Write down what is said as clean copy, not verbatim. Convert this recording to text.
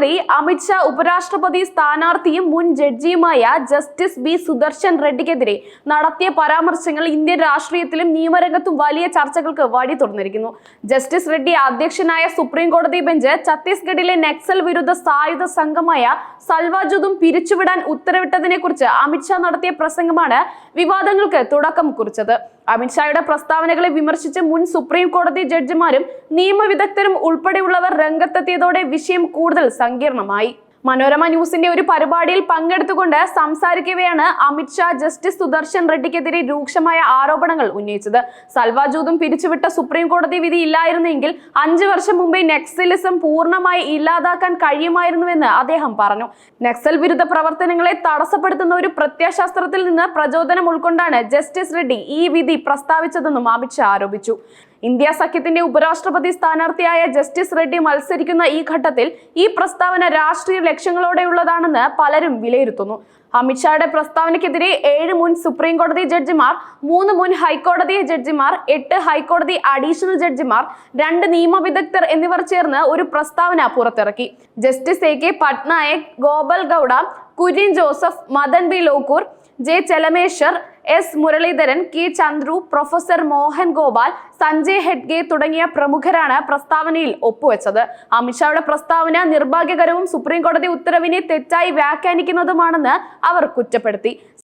കേന്ദ്രമന്ത്രി അമിത്ഷാ ഉപരാഷ്ട്രപതി സ്ഥാനാർത്ഥിയും മുൻ ജഡ്ജിയുമായ ജസ്റ്റിസ് ബി സുദർശൻ റെഡ്ഡിക്കെതിരെ നടത്തിയ പരാമർശങ്ങൾ ഇന്ത്യൻ രാഷ്ട്രീയത്തിലും നിയമരംഗത്തും വലിയ ചർച്ചകൾക്ക് വഴി തുറന്നിരിക്കുന്നു. ജസ്റ്റിസ് റെഡ്ഡി അധ്യക്ഷനായ സുപ്രീം കോടതി ബെഞ്ച് ഛത്തീസ്ഗഡിലെ നക്സൽ വിരുദ്ധ സായുധ സംഘമായ സൽവാജുദും പിരിച്ചുവിടാൻ ഉത്തരവിട്ടതിനെ കുറിച്ച് അമിത്ഷാ നടത്തിയ പ്രസംഗമാണ് വിവാദങ്ങൾക്ക് തുടക്കം കുറിച്ചത്. അമിത്ഷായുടെ പ്രസ്താവനകളെ വിമർശിച്ച് മുൻ സുപ്രീം കോടതി ജഡ്ജിമാരും നിയമവിദഗ്ധരും ഉൾപ്പെടെയുള്ളവർ രംഗത്തെത്തിയതോടെ വിഷയം കൂടുതൽ സങ്കീർണമായി. മനോരമ ന്യൂസിന്റെ ഒരു പരിപാടിയിൽ പങ്കെടുത്തുകൊണ്ട് സംസാരിക്കവെയാണ് അമിത്ഷാ ജസ്റ്റിസ് സുദർശൻ റെഡ്ഡിക്കെതിരെ രൂക്ഷമായ ആരോപണങ്ങൾ ഉന്നയിച്ചത്. സൽവാജൂദും പിരിച്ചുവിട്ട സുപ്രീം കോടതി വിധി ഇല്ലായിരുന്നെങ്കിൽ 5 വർഷം മുമ്പേ നക്സലിസം പൂർണ്ണമായി ഇല്ലാതാക്കാൻ കഴിയുമായിരുന്നുവെന്ന് അദ്ദേഹം പറഞ്ഞു. നക്സൽ വിരുദ്ധ പ്രവർത്തനങ്ങളെ തടസ്സപ്പെടുത്തുന്ന ഒരു പ്രത്യയശാസ്ത്രത്തിൽ നിന്ന് പ്രചോദനം ഉൾക്കൊണ്ടാണ് ജസ്റ്റിസ് റെഡ്ഡി ഈ വിധി പ്രസ്താവിച്ചതെന്നും അമിത്ഷാ ആരോപിച്ചു. ഇന്ത്യ സഖ്യത്തിന്റെ ഉപരാഷ്ട്രപതി സ്ഥാനാർത്ഥിയായ ജസ്റ്റിസ് റെഡ്ഡി മത്സരിക്കുന്ന ഈ ഘട്ടത്തിൽ ഈ പ്രസ്താവന രാഷ്ട്രീയ ലക്ഷ്യങ്ങളോടെയുള്ളതാണെന്ന് പലരും വിലയിരുത്തുന്നു. അമിത്ഷായുടെ പ്രസ്താവനയ്ക്കെതിരെ 7 മുൻ സുപ്രീം കോടതി ജഡ്ജിമാർ, 3 മുൻ ഹൈക്കോടതി ജഡ്ജിമാർ, 8 ഹൈക്കോടതി അഡീഷണൽ ജഡ്ജിമാർ, 2 നിയമവിദഗ്ധർ എന്നിവർ ചേർന്ന് ഒരു പ്രസ്താവന പുറത്തിറക്കി. Justice A K Patnaik, Gopal Gowda, Kurian Joseph, Madan B Lokur, J Chelameswar, S Muralidharan, K Chandru, professor Mohan Gopal, Sanjay Hegde തുടങ്ങിയ പ്രമുഖരാണ് പ്രസ്താവനയിൽ ഒപ്പുവെച്ചത്. അമിത്ഷായുടെ പ്രസ്താവന നിർഭാഗ്യകരവും സുപ്രീം കോടതി ഉത്തരവിനെ തെറ്റായി വ്യാഖ്യാനിക്കുന്നതുമാണെന്ന് അവർ കുറ്റപ്പെടുത്തി.